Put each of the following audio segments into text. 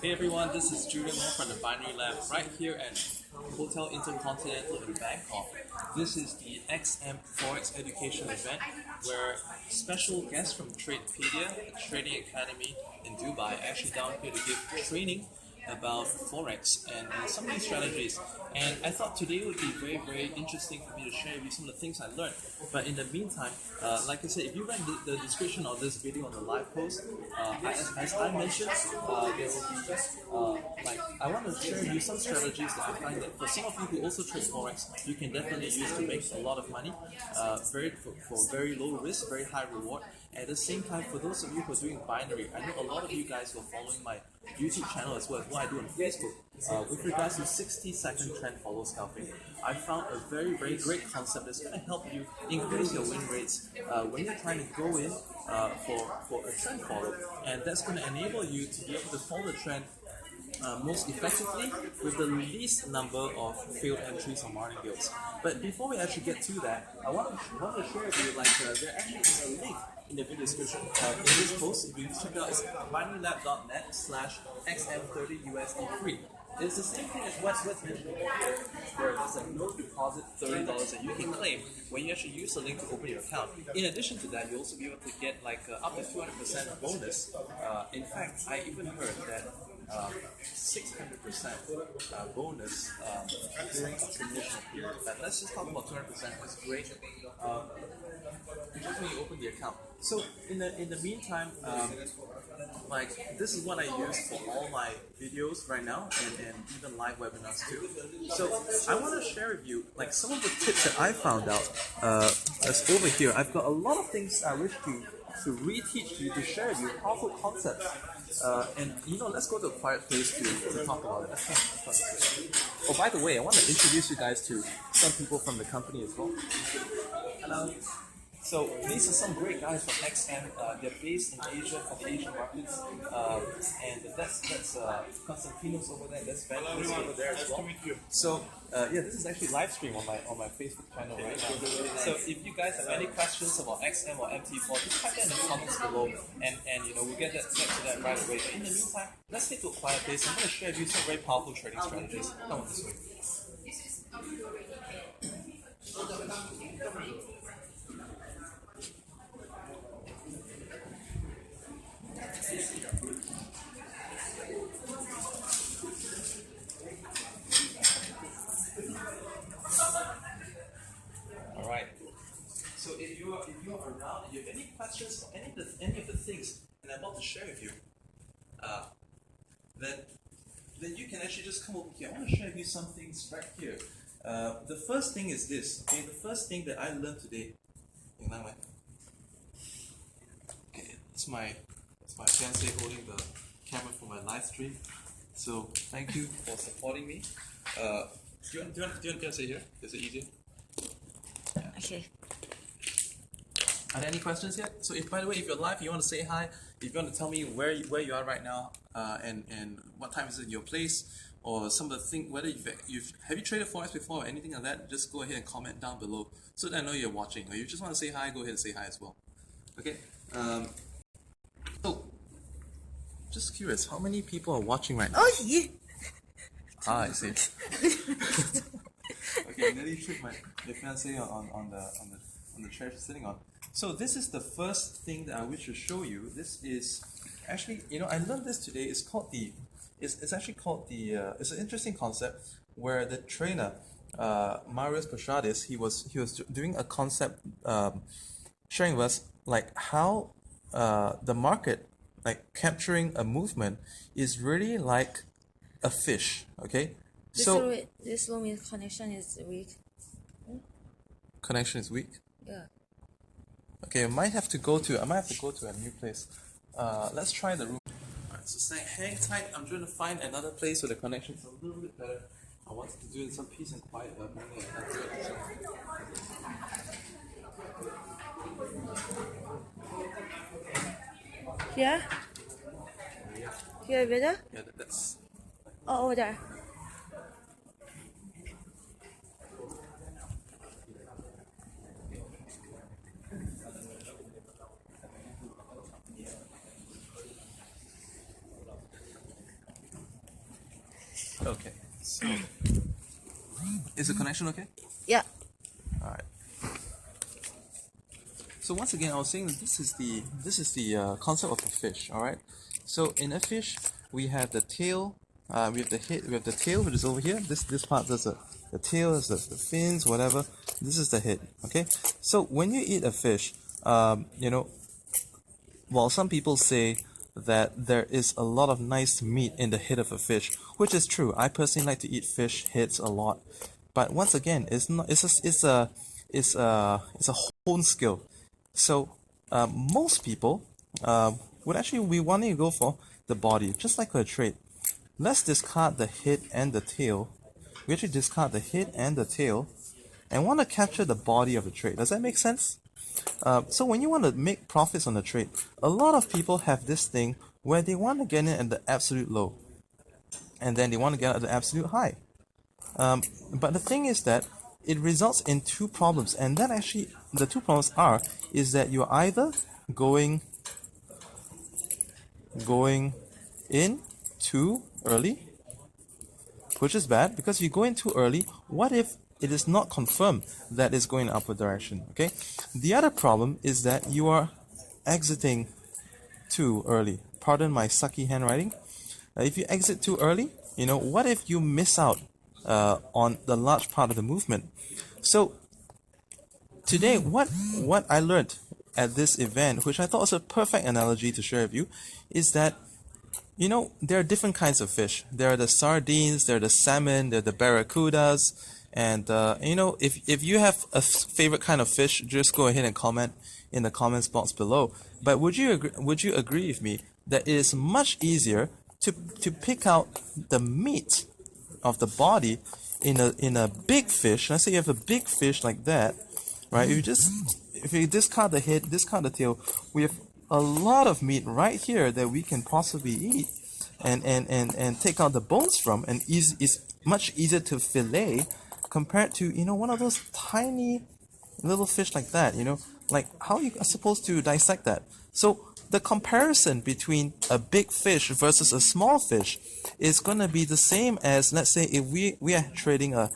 Hey everyone, this is Julian Wong from the Binary Lab right here at Hotel Intercontinental in Bangkok. This is the XM Forex Education event where special guests from Tradepedia, a trading academy in Dubai, are actually down here to give training about Forex and some of these strategies. And I thought today would be very interesting for me to share with you some of the things I learned. But in the meantime, like I said, if you read the description of this video on the live post, as I mentioned, there will be I want to share with you some strategies that I find that for some of you who also trade Forex, you can definitely use to make a lot of money, for very low risk, very high reward. At the same time, for those of you who are doing binary, I know a lot of you guys who are following my YouTube channel as well as what I do on Facebook. With regards to 60-second trend follow scalping, I found a very great concept that's going to help you increase your win rates when you're trying to go in for a trend follow, and that's going to enable you to be able to follow the trend most effectively with the least number of failed entries or martingales. But before we actually get to that, I want to share with you there actually is a link in the video description in this post. If you check out, it's binaryLab.net/XM30USD free. It's the same thing as what's mentioned over here, where there's a no deposit $30 that you can claim when you actually use the link to open your account. In addition to that, you'll also be able to get up to 200% bonus. In fact, I even heard that 600% bonus during a promotional period. Let's just talk about 200%. It's great. Just when you open the account. So in the meantime, this is what I use for all my videos right now, and even live webinars too. So I want to share with you some of the tips that I found out. As over here, I've got a lot of things I wish to reteach you, to share with you powerful concepts. And let's go to a quiet place to talk about it. Let's talk. Oh, by the way, I want to introduce you guys to some people from the company as well. Hello. So these are some great guys from XM. They're based in Asia for the Asian markets, and that's Constantinos over there. That's Ben over there as well. So this is actually live stream on my Facebook channel right now. So if you guys have any questions about XM or MT4, just type that in the comments below, and we'll get to that right away. But in the meantime, let's get to a quiet place. I'm going to share with you some very powerful trading strategies. Come on this way. Alright. So if you are around and you have any questions or any of the things that I'm about to share with you, then you can actually just come over here. I want to share with you some things right here. The first thing is this. Okay, the first thing that I learned today. Okay, that's my fiance holding the camera for my live stream. So thank you for supporting me. Do you want to say here? Is it easier? Yeah. Okay. Are there any questions yet? So by the way, if you're live, you want to say hi, if you want to tell me where you are right now, and what time is it in your place, or some of the things, whether have you traded Forex before or anything like that, just go ahead and comment down below so that I know you're watching. Or you just want to say hi, go ahead and say hi as well. Okay. So just curious, how many people are watching right now? Oh yeah. I see. Okay, I nearly tricked my fiance on the chair she's sitting on. So this is the first thing that I wish to show you. This is actually, I learned this today. It's called it's actually called it's an interesting concept where the trainer Marius Pashadis, he was doing a concept, sharing with us how the market, capturing a movement, is really like a fish. Okay, this room is connection is weak. Connection is weak. Yeah. Okay, I might have to go to a new place. Let's try the room. Alright, so hang tight. I'm trying to find another place where the connection is a little bit better. I wanted to do some peace and quiet. Here? Here better? Yeah, that's. Oh, over there. Okay, so is the connection okay? Yeah. Alright. So once again, I was saying that this is the concept of a fish. All right. So in a fish, we have the tail, we have the head, we have the tail, which is over here. This part does the tail, is the fins, whatever. This is the head. Okay. So when you eat a fish, you know, while some people say that there is a lot of nice meat in the head of a fish, which is true. I personally like to eat fish heads a lot, but once again, it's not. It's a honed skill. So most people would actually be wanting to go for the body, just like a trade. Let's discard the head and the tail. We actually discard the head and the tail, and want to capture the body of the trade. Does that make sense? So when you want to make profits on a trade, a lot of people have this thing where they want to get in at the absolute low, and then they want to get at the absolute high. But the thing is that it results in two problems, and that actually the two problems is that you're either going in too early, which is bad, because if you go in too early, what if it is not confirmed that it's going in upward direction? Okay. The other problem is that you are exiting too early. Pardon my sucky handwriting. If you exit too early, you know, what if you miss out on the large part of the movement? So today, what I learned at this event, which I thought was a perfect analogy to share with you, is that, you know, there are different kinds of fish. There are the sardines, there are the salmon, there are the barracudas, and you know, if you have a favorite kind of fish, just go ahead and comment in the comments box below. But would you agree with me that it is much easier to pick out the meat of the body in a big fish? Let's say you have a big fish like that, right? If you discard the head, discard the tail, we have a lot of meat right here that we can possibly eat and take out the bones from, and it's much easier to fillet compared to, you know, one of those tiny little fish like that. You know, like how are you supposed to dissect that? So the comparison between a big fish versus a small fish is going to be the same as, let's say, if we are trading a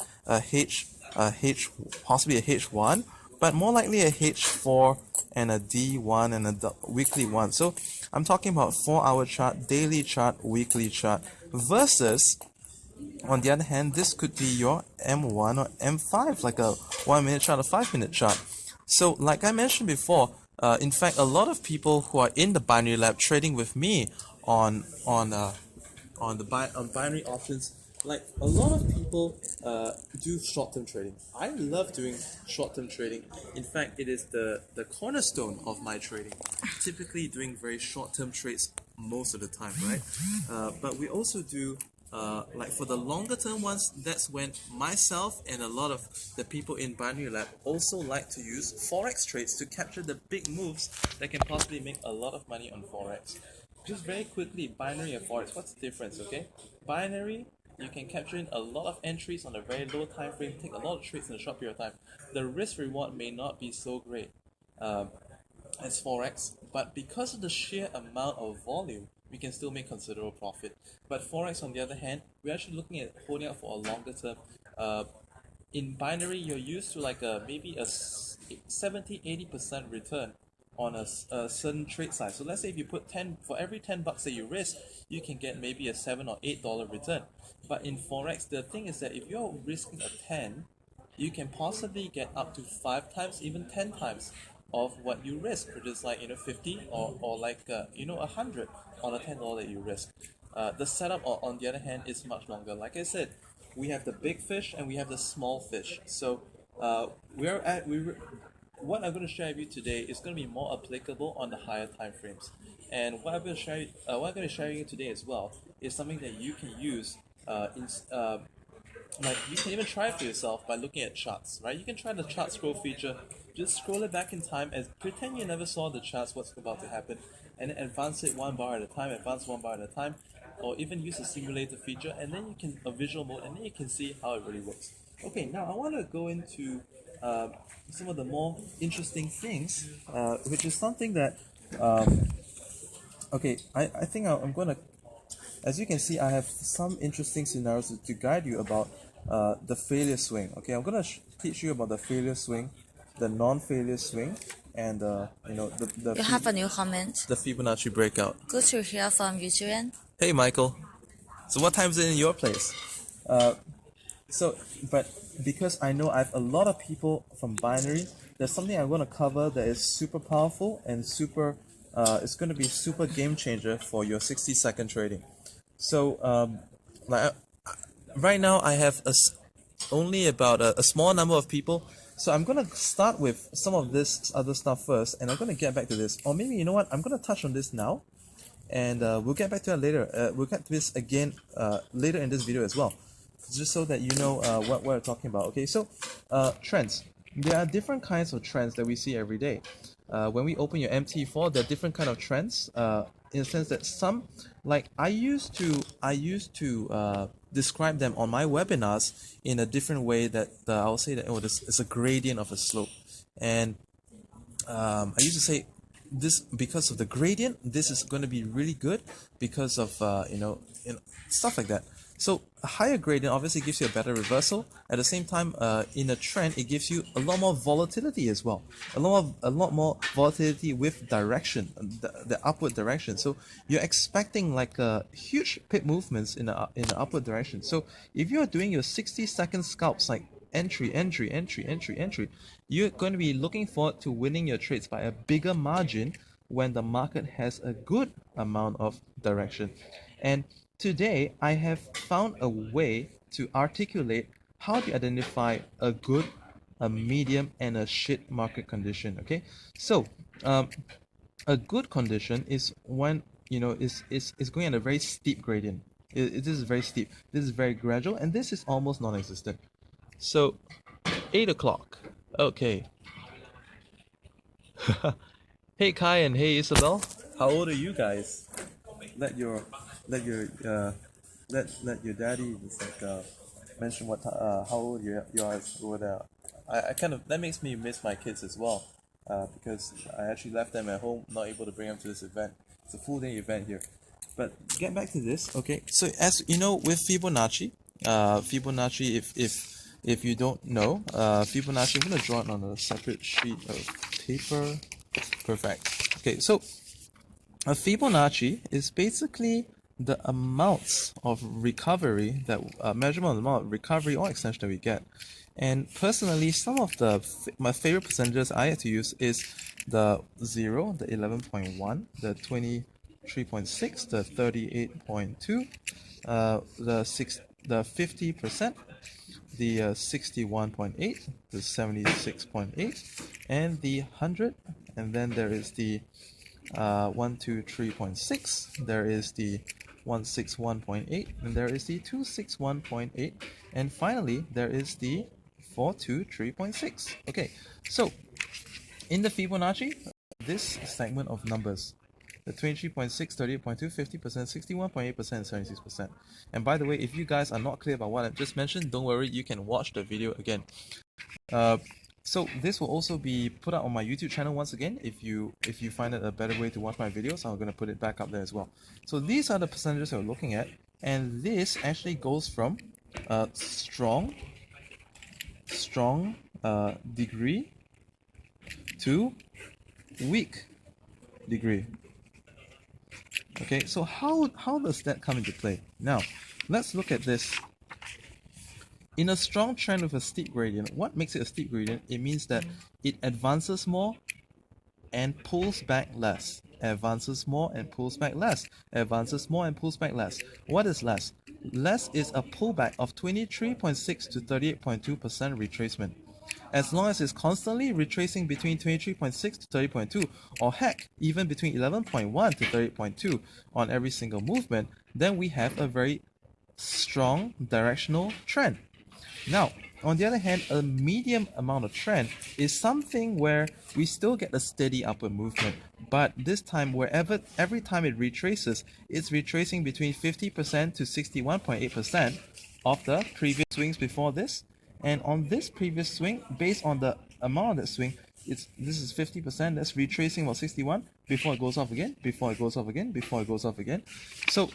possibly a H1, but more likely a H4 and a D1 and a weekly one. So I'm talking about 4-hour chart, daily chart, weekly chart, versus, on the other hand, this could be your M1 or M5, like a 1-minute chart, a 5-minute chart. So like I mentioned before, in fact, a lot of people who are in the binary lab trading with me on binary options, like a lot of people do short-term trading. I love doing short-term trading. In fact, it is the cornerstone of my trading. Typically doing very short-term trades most of the time, right? But we also do like for the longer term ones, that's when myself and a lot of the people in Binary Lab also like to use Forex trades to capture the big moves that can possibly make a lot of money on Forex. Just very quickly, binary and Forex, what's the difference, okay? Binary, you can capture in a lot of entries on a very low time frame, take a lot of trades in a short period of time. The risk reward may not be so great as Forex, but because of the sheer amount of volume, we can still make considerable profit. But Forex, on the other hand, we're actually looking at holding out for a longer term. In binary, you're used to like maybe a 70-80% return on a certain trade size. So let's say if you put 10, for every $10 that you risk, you can get maybe a $7 or $8 return. But in Forex, the thing is that if you're risking a 10, you can possibly get up to 5 times, even 10 times of what you risk, which is like, 50 or like 100 on a $10 that you risk. The setup, on the other hand, is much longer. Like I said, we have the big fish and we have the small fish. So what I'm going to share with you today is going to be more applicable on the higher time frames. And what I'm going to share with you today as well is something that you can use like you can even try it for yourself by looking at charts, right? You can try the chart scroll feature. Just scroll it back in time and pretend you never saw the charts, what's about to happen, and then advance it one bar at a time, or even use the simulator feature, and then you can a visual mode, and then you can see how it really works. Okay, now I want to go into some of the more interesting things, which is something that okay, I think I'm gonna as you can see, I have some interesting scenarios to guide you about the failure swing. Okay, I'm gonna teach you about the failure swing, the non-failure swing, and You have a new comment. the Fibonacci breakout. Good to hear from you, Julian. Hey, Michael. So what time is it in your place? But because I know I have a lot of people from binary, there's something I'm going to cover that is super powerful and super. It's going to be super game changer for your 60-second trading. So right now I have only about a small number of people. So I'm going to start with some of this other stuff first, and I'm going to get back to this. Or maybe, you know what, I'm going to touch on this now, and we'll get back to it later. We'll get to this again later in this video as well, just so that you know what we're talking about. Okay, so trends. There are different kinds of trends that we see every day. When we open your MT4, there are different kind of trends. In the sense that some, like I used to describe them on my webinars in a different way. That I'll say that this is a gradient of a slope, and I used to say this because of the gradient. This is going to be really good because of stuff like that. So a higher gradient obviously gives you a better reversal. At the same time, in a trend, it gives you a lot more volatility as well. A lot more volatility with direction, the upward direction. So you're expecting like huge pip movements in the upward direction. So if you're doing your 60-second scalps, like entry, you're going to be looking forward to winning your trades by a bigger margin when the market has a good amount of direction. And today, I have found a way to articulate how to identify a good, a medium, and a shit market condition. Okay, so a good condition is when is going at a very steep gradient. This is very steep. This is very gradual, and this is almost non-existent. So, 8 o'clock. Okay. Hey Kai and hey Isabel, how old are you guys? Let your daddy just mention how old you are over there. I kind of, that makes me miss my kids as well, because I actually left them at home, not able to bring them to this event. It's a full day event here. But get back to this, okay? So as you know, with Fibonacci, if you don't know, Fibonacci, I'm gonna draw it on a separate sheet of paper. Perfect. Okay, so a Fibonacci is basically the amounts of recovery that measurement of the amount of recovery or extension that we get. And personally, some of my favorite percentages I like to use is the 0, the 11.1, the 23.6, the 38.2, the 50%, the 61.8, the 76.8, and the 100, and then there is the 123.6, there is the 161.8, and there is the 261.8, and finally there is the 423.6. Okay, so in the Fibonacci, this segment of numbers, the 23.6, 38.2, 50%, 61.8%, and 76%. And by the way, if you guys are not clear about what I've just mentioned, don't worry, you can watch the video again. So this will also be put out on my YouTube channel once again. If you find it a better way to watch my videos, I'm going to put it back up there as well. So these are the percentages that we're looking at, and this actually goes from strong degree to weak degree. Okay, so how does that come into play? Now, let's look at this. In a strong trend with a steep gradient, what makes it a steep gradient? It means that it advances more and pulls back less. Advances more and pulls back less. Advances more and pulls back less. What is less? Less is a pullback of 23.6 to 38.2% retracement. As long as it's constantly retracing between 23.6 to 30.2, or heck, even between 11.1 to 30.2 on every single movement, then we have a very strong directional trend. Now, on the other hand, a medium amount of trend is something where we still get a steady upward movement, but this time every time it retraces, it's retracing between 50% to 61.8% of the previous swings before this. And on this previous swing, based on the amount of that swing, this is 50%. That's retracing about 61 before it goes off again, before it goes off again, before it goes off again. So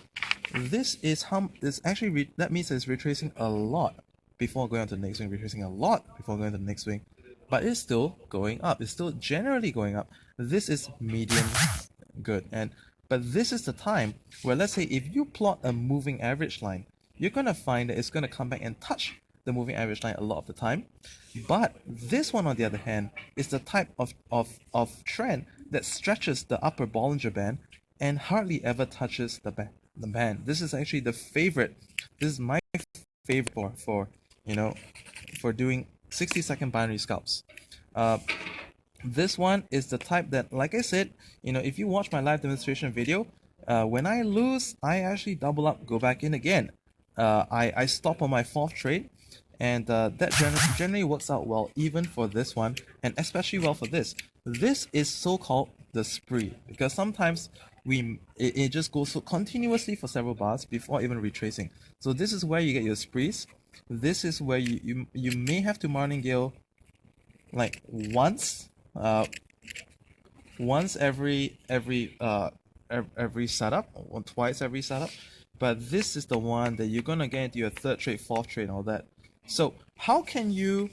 this is how this actually that means it's retracing a lot before going on to the next swing, retracing a lot before going to the next swing, but it's still going up. It's still generally going up. This is medium good, but this is the time where, let's say, if you plot a moving average line, you're gonna find that it's gonna come back and touch the moving average line a lot of the time. But this one, on the other hand, is the type of trend that stretches the upper Bollinger Band and hardly ever touches the band. This is actually the favorite. This is my favorite for doing 60-second binary scalps. This one is the type that, like I said, if you watch my live demonstration video, when I lose, I actually double up, go back in again. I stop on my 4th trade, and that generally works out well, even for this one, and especially well for this. This is so-called the spree, because sometimes it just goes so continuously for several bars before even retracing. So this is where you get your sprees. This is where you may have to martingale like once every setup, or twice every setup. But this is the one that you're gonna get into your 3rd trade, 4th trade, and all that. So how can you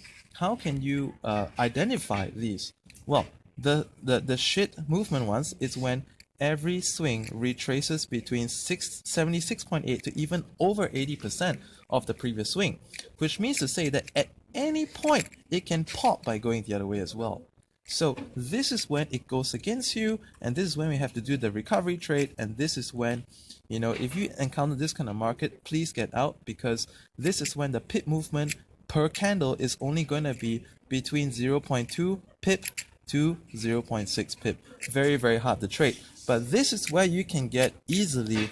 identify these? Well, the shit movement ones is when every swing retraces between 76.8 to even over 80% of the previous swing, which means to say that at any point it can pop by going the other way as well. So this is when it goes against you, and this is when we have to do the recovery trade, and this is when, if you encounter this kind of market, please get out, because this is when the pip movement per candle is only going to be between 0.2 pip to 0.6 pip. Very, very hard to trade. But this is where you can get easily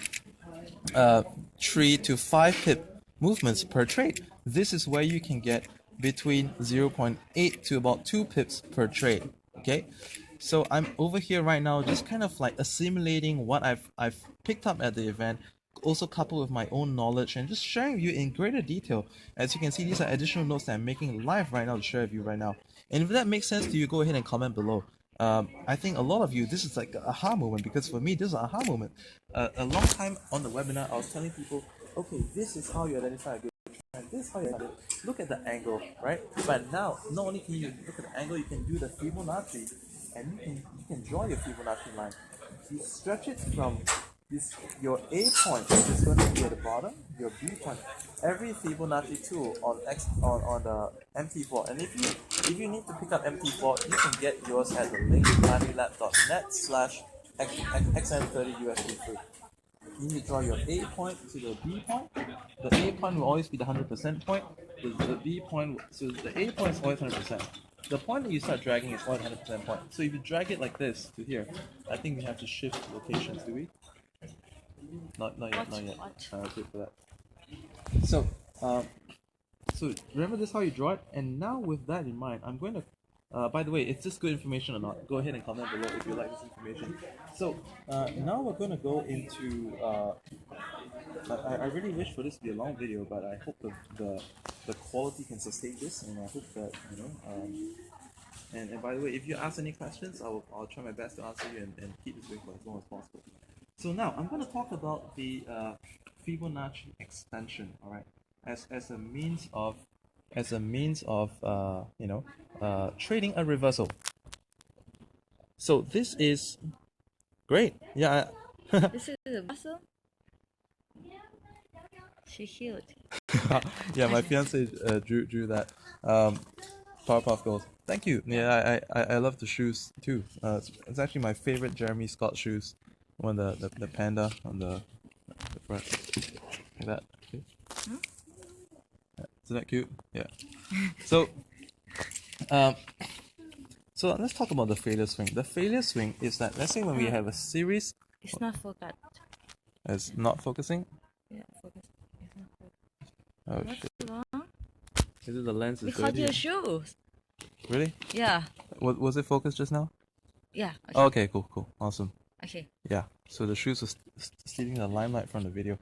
3 to 5 pip movements per trade. This is where you can get between 0.8 to about 2 pips per trade. Okay, so I'm over here right now just kind of like assimilating what I've picked up at the event, also coupled with my own knowledge, and just sharing with you in greater detail. As you can see, these are additional notes that I'm making live right now to share with you right now. And if that makes sense to you, go ahead and comment below. I think a lot of you, this is like an aha moment, because for me, this is an aha moment. A long time on the webinar, I was telling people, okay, this is how you identify a good trend. This is how you look at the angle, right? But now, not only can you look at the angle, you can do the Fibonacci, and you can draw your Fibonacci line. You stretch it from your A point, which is going to be at the bottom, your B point. Every Fibonacci tool on the MT4, and if you need to pick up MT4, you can get yours at the link planylab.net/xm30USD3. You need to draw your A point to the B point. The A point will always be the 100% point. The B point, so the A point is always 100%. The point that you start dragging is always 100% point. So if you drag it like this to here, I think we have to shift locations, do we? Not yet. Wait for that. So remember this is how you draw it, and now with that in mind, I'm going to by the way, is this good information or not? Go ahead and comment below if you like this information. So now we're going to go into I really wish for this to be a long video, but I hope the quality can sustain this, and I hope that and by the way, if you ask any questions, I'll try my best to answer you and keep this going for as long as possible. So now I'm going to talk about the Fibonacci expansion, all right, as a means of trading a reversal. So this is great. Yeah. This is a reversal. She's cute. Yeah, my fiance drew that. Powerpuff Girls. Thank you. Yeah, I love the shoes too. It's actually my favorite Jeremy Scott shoes. One the panda on the front, like that. Okay. Yeah. Isn't that cute? Yeah. So so let's talk about the failure swing. The failure swing is that, let's say when we have a series. It's not focused. It's not focusing. Yeah, focus. It's not focused. Oh What's shit! wrong? Is it the lens? Because your shoes. Really? Yeah. Was it focused just now? Yeah. Okay, cool, awesome. Okay. Yeah, so the shoes are stealing the limelight from the video.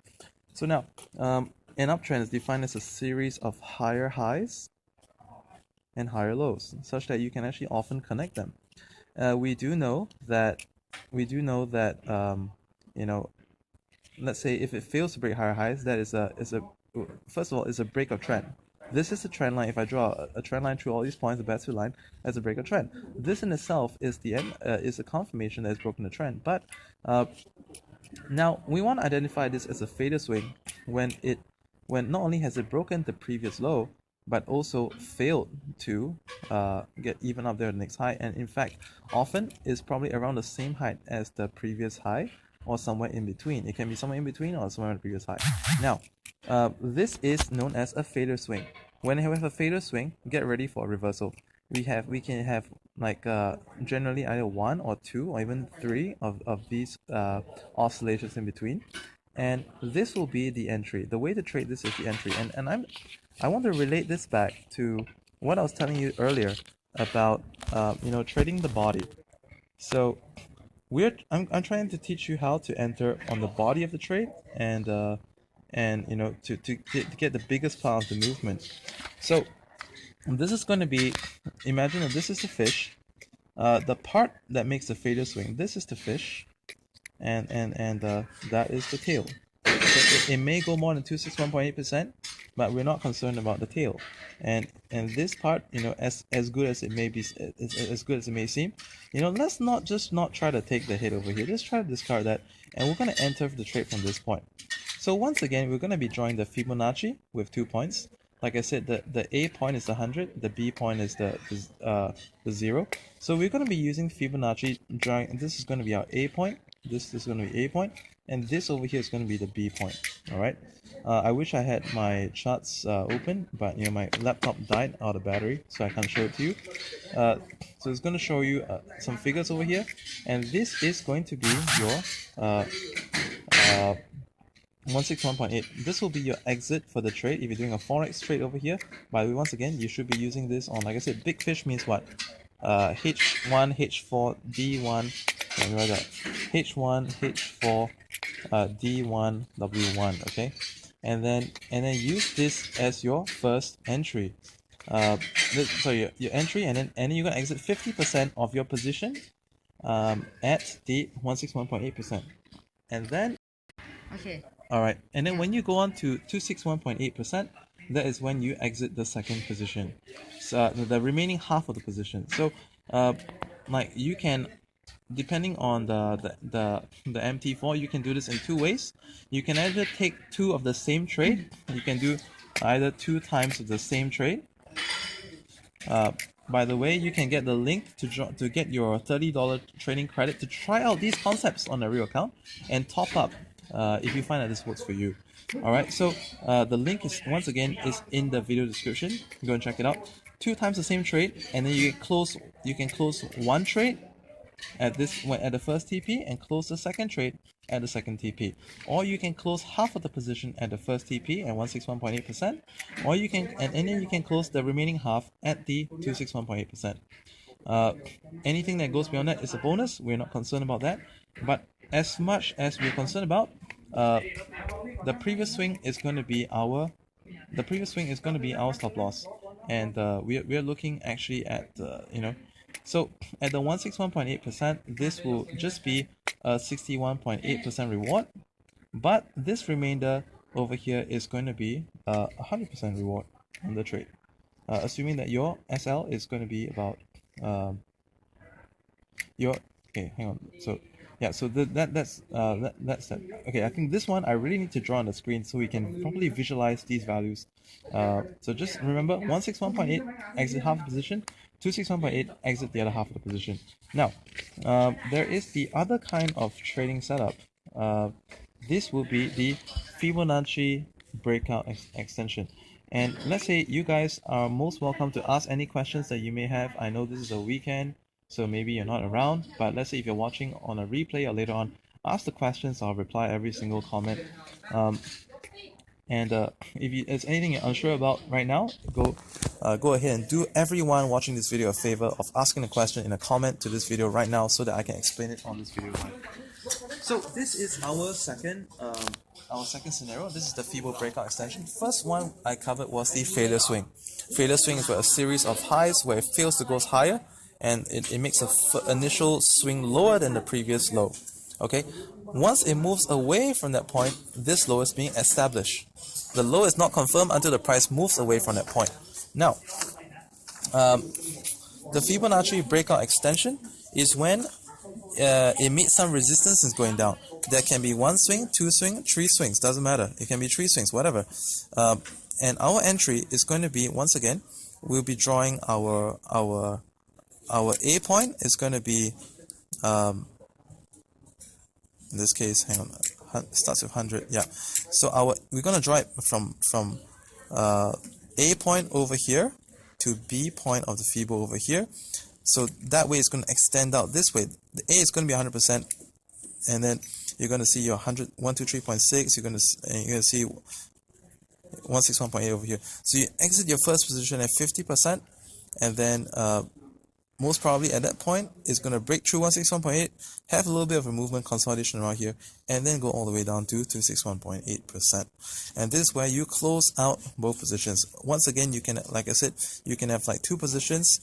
So now, an uptrend is defined as a series of higher highs and higher lows, such that you can actually often connect them. We do know that you know, let's say if it fails to break higher highs, that is a first of all, is a break of trend. This is a trend line. If I draw a trend line through all these points, the best line as a break of trend. This in itself is the end, is a confirmation that it's broken the trend. But now we want to identify this as a fader swing when not only has it broken the previous low, but also failed to get even up there the next high, and in fact often is probably around the same height as the previous high or somewhere in between. It can be somewhere in between or somewhere in the previous high. Now this is known as a fader swing. When you have a fader swing, get ready for a reversal. We can have like generally either one or two or even three of these oscillations in between, and this will be the entry. The way to trade this is the entry, and I want to relate this back to what I was telling you earlier about trading the body. So I'm trying to teach you how to enter on the body of the trade, and to get the biggest part of the movement. So this is going to be, imagine that this is the fish, the part that makes the fader swing. This is the fish, and that is the tail. So it may go more than 261.8%, but we're not concerned about the tail. And this part, as good as it may be, as good as it may seem, let's not try to take the hit over here. Just try to discard that, and we're going to enter the trade from this point. So once again, we're going to be drawing the Fibonacci with 2 points. Like I said, the A point is the 100, the B point is the 0. So we're going to be using Fibonacci drawing, and this is going to be our A point, this is going to be A point, and this over here is going to be the B point. Alright, I wish I had my charts open, but my laptop died out of battery, so I can't show it to you. So it's going to show you some figures over here, and this is going to be your 161.8. This will be your exit for the trade if you're doing a forex trade over here. By the way, once again, you should be using this on, like I said, big fish means what? H1, H4, D1. Let me write that. H1, H4, D1, W1. Okay, and then use this as your first entry. Your entry, and then you're gonna exit 50% of your position at the 161.8%, and then. Okay. Alright, and then when you go on to 261.8%, that is when you exit the second position. So the remaining half of the position. So like you can, depending on the MT4, you can do this in two ways. You can either take two of the same trade. You can do either 2 times of the same trade. By the way, you can get the link to get your $30 training credit to try out these concepts on a real account and top up if you find that this works for you. Alright, so the link is once again is in the video description. Go and check it out. 2 times the same trade, and then you can close one trade at the first TP and close the second trade at the second TP, or you can close half of the position at the first TP at 161.8%, or you can and then you can close the remaining half at the 261.8%. Anything that goes beyond that is a bonus. We're not concerned about that, but as much as we're concerned about the previous swing is going to be our stop loss, and we're looking actually at so at the 161.8%, this will just be a 61.8% reward, but this remainder over here is going to be 100% reward on the trade, assuming that your SL is going to be about hang on. So yeah, so that's that. Okay, I think this one I really need to draw on the screen so we can properly visualize these values. So just remember, 161.8 exit half the position, 261.8 exit the other half of the position. Now, there is the other kind of trading setup. This will be the Fibonacci breakout extension. And let's say you guys are most welcome to ask any questions that you may have. I know this is a weekend, so maybe you're not around, but let's say if you're watching on a replay or later on, ask the questions. I'll reply every single comment. And if there's anything you're unsure about right now, go ahead and do everyone watching this video a favor of asking a question in a comment to this video right now so that I can explain it on this video. So this is our second scenario. This is the Fibo breakout extension. First one I covered was the failure swing. Failure swing is where a series of highs where it fails to go higher, and it makes a initial swing lower than the previous low. Okay, once it moves away from that point, this low is being established. The low is not confirmed until the price moves away from that point. Now, the Fibonacci breakout extension is when it meets some resistance and is going down. There can be one swing, two swings, three swings, doesn't matter. It can be three swings, whatever. And our entry is going to be, once again, we'll be drawing our A point is going to be, in this case, hang on, starts with 100, yeah. So we're going to draw it from A point over here to B point of the Fibo over here. So that way it's going to extend out this way. The A is going to be 100%, and then you're going to see your 123.6, you're going to see 161.8 over here. So you exit your first position at 50%, and then most probably at that point it's going to break through 161.8, have a little bit of a movement consolidation around here, and then go all the way down to 261.8%. And this is where you close out both positions. Once again, you can, like I said, you can have like two positions,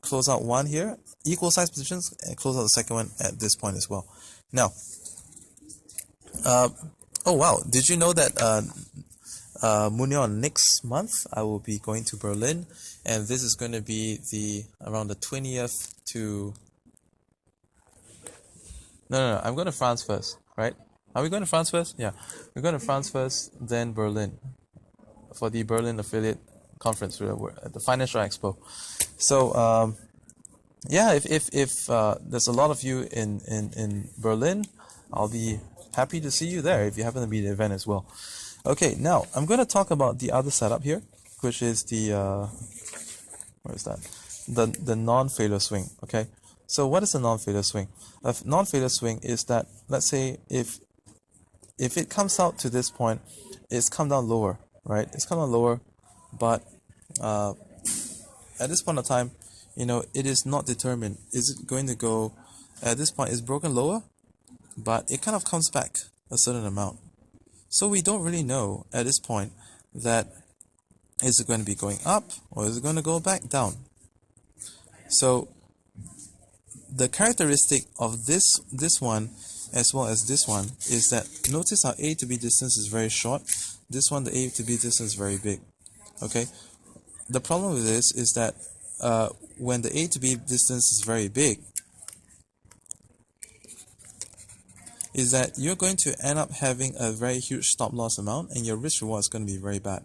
close out one here, equal size positions, and close out the second one at this point as well. Now, oh wow, did you know that Munio, next month I will be going to Berlin, and this is going to be around the 20th to no, I'm going to France first, right? Are we going to France first? Yeah, we're going to France first, then Berlin for the Berlin affiliate conference at the Financial Expo. So yeah, if there's a lot of you in Berlin, I'll be happy to see you there if you happen to be at the event as well. Okay, now I'm going to talk about the other setup here, which is the where is that? The non-failure swing. Okay, so what is a non-failure swing? A non-failure swing is that, let's say if it comes out to this point, it's come down lower, right? It's come down lower, but at this point of time, you know, it is not determined. Is it going to go at this point? It's broken lower, but it kind of comes back a certain amount. So we don't really know at this point that is it going to be going up or is it going to go back down. So the characteristic of this one as well as this one is that notice how A to B distance is very short. This one, the A to B distance is very big. Okay. The problem with this is that when the A to B distance is very big, is that you're going to end up having a very huge stop loss amount, and your risk reward is going to be very bad.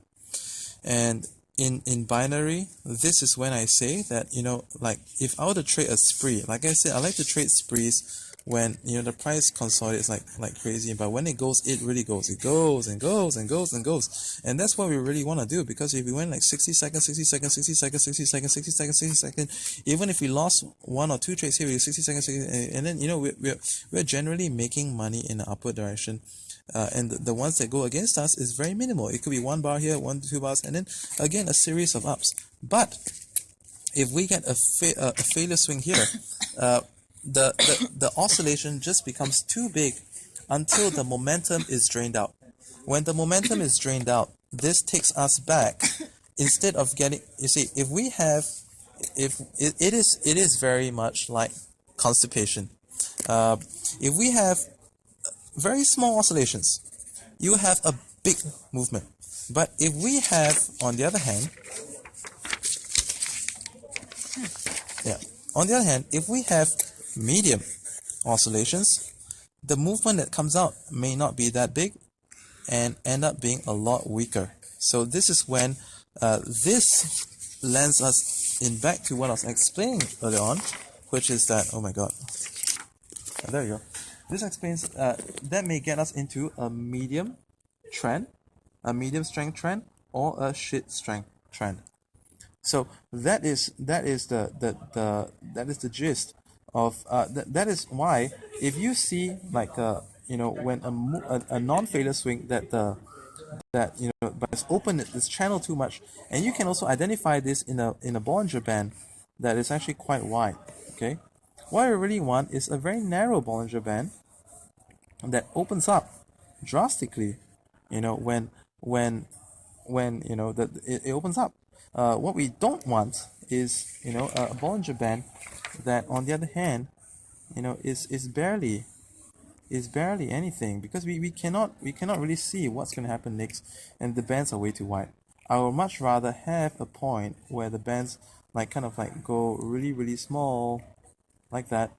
And in binary, this is when I say that, you know, like if I were to trade a spree, like I said, I like to trade sprees when, you know, the price consolidates like crazy, but when it goes, it really goes. It goes and goes and goes and goes. And that's what we really want to do, because if we went like 60 seconds, 60 seconds, 60 seconds, 60 seconds, 60 seconds, 60 seconds, even if we lost one or two trades here, 60 seconds, 60, and then, you know, we're generally making money in the upward direction. And the ones that go against us is very minimal. It could be one bar here, 1 to 2 bars, and then again a series of ups. But if we get a failure swing here, the oscillation just becomes too big until the momentum is drained out. When the momentum is drained out, this takes us back. Instead of getting, you see, if it is very much like constipation. If we have very small oscillations, you have a big movement. But if we have, on the other hand, if we have medium oscillations, the movement that comes out may not be that big and end up being a lot weaker. So this is when this lands us in back to what I was explaining earlier on, which is that, oh my god, there you go. This explains that may get us into a medium trend, a medium strength trend, or a shit strength trend. So that is the gist of that is why if you see like you know, when a non-failure swing that you know, but it's open, it's channeled too much, and you can also identify this in a Bollinger Band that is actually quite wide. Okay, what I really want is a very narrow Bollinger Band that opens up drastically, you know, when you know that it opens up. What we don't want is, a Bollinger Band that, on the other hand, is barely anything, because we cannot really see what's going to happen next, and the bands are way too wide. I would much rather have a point where the bands kind of go really small, like that,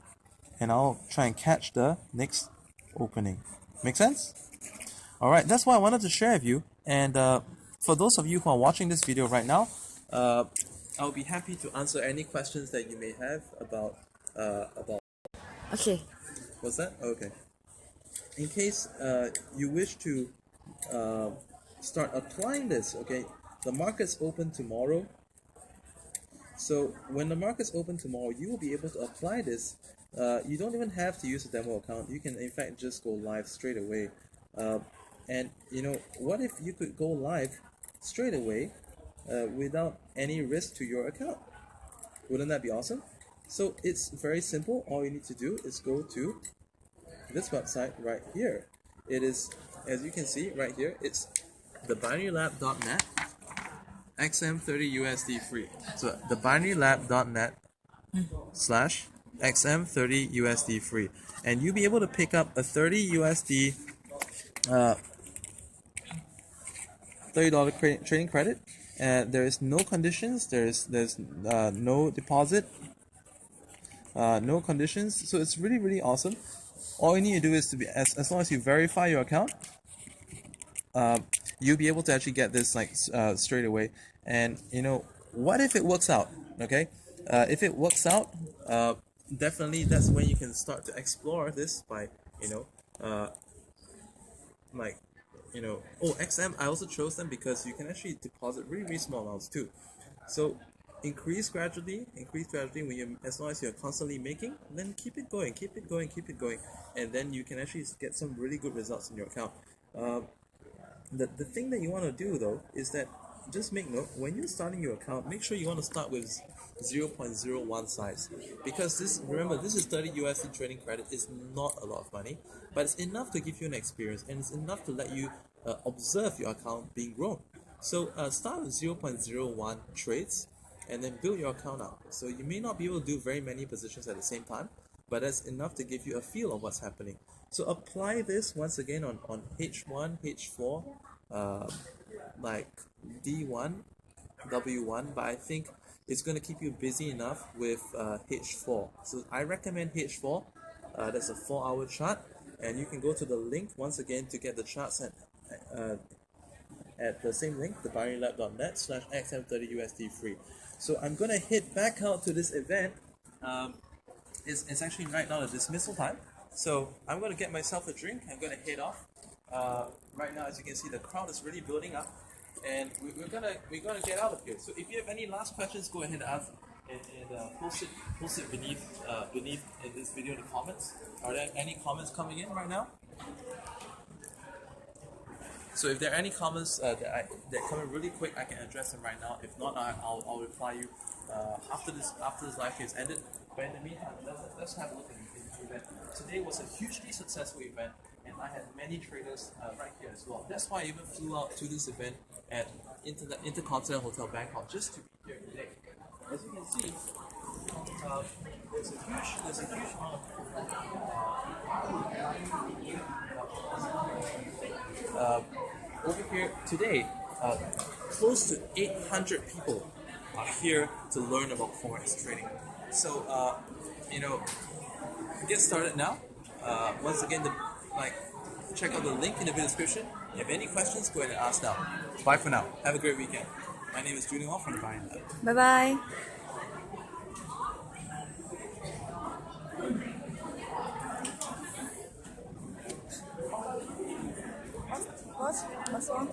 and I'll try and catch the next opening. Make sense? Alright, that's what I wanted to share with you. And for those of you who are watching this video right now, I'll be happy to answer any questions that you may have about Okay. what's that? Okay. In case you wish to start applying this, okay, the market's open tomorrow. So when the market's open tomorrow, you will be able to apply this. You don't even have to use a demo account. You can in fact just go live straight away. And what if you could go live straight away without any risk to your account? Wouldn't that be awesome? So it's very simple. All you need to do is go to this website right here. It is, as you can see right here, it's thebinarylab.net XM30 USD free. So thebinarylab.net /XM30 USD free, and you'll be able to pick up a 30 USD $30 trading credit. There is no conditions. There's no deposit, no conditions. So it's really awesome. All you need to do is to be as long as you verify your account, you'll be able to actually get this straight away. And what if it works out? Okay, if it works out, definitely that's when you can start to explore this by XM. I also chose them because you can actually deposit really small amounts too. So increase gradually when you, as long as you're constantly making, then keep it going, and then you can actually get some really good results in your account. The thing that you want to do though is that, just make note, when you're starting your account, make sure you want to start with 0.01 size, because remember, this is 30 USD trading credit. It's not a lot of money, but it's enough to give you an experience, and it's enough to let you observe your account being grown. So start with 0.01 trades, and then build your account up. So you may not be able to do very many positions at the same time, but that's enough to give you a feel of what's happening. So apply this once again on H1, H4, like D1, W1, but I think it's going to keep you busy enough with H4. So I recommend H4. That's a 4-hour chart, and you can go to the link once again to get the charts at the same link, thebinarylab.net /XM30 USD free. So I'm going to head back out to this event. It's actually right now the dismissal time, so I'm going to get myself a drink. I'm going to head off. Right now, as you can see, the crowd is really building up, and we're gonna get out of here. So if you have any last questions, go ahead and ask, and post it beneath in this video in the comments. Are there any comments coming in right now? So if there are any comments that come in really quick, I can address them right now. If not, I'll reply you after this live stream is ended. But in the meantime, let's have a look at the event. Today was a hugely successful event, and I had many traders right here as well. That's why I even flew out to this event at Intercontinental Hotel Bangkok just to be here today. As you can see, there's a huge amount of over here today. Close to 800 people are here to learn about Forex trading. So get started now. Once again, check out the link in the video description. If you have any questions, go ahead and ask now. Bye for now. Have a great weekend. My name is Julian Wong from the Binary Lab. Bye bye. What's wrong?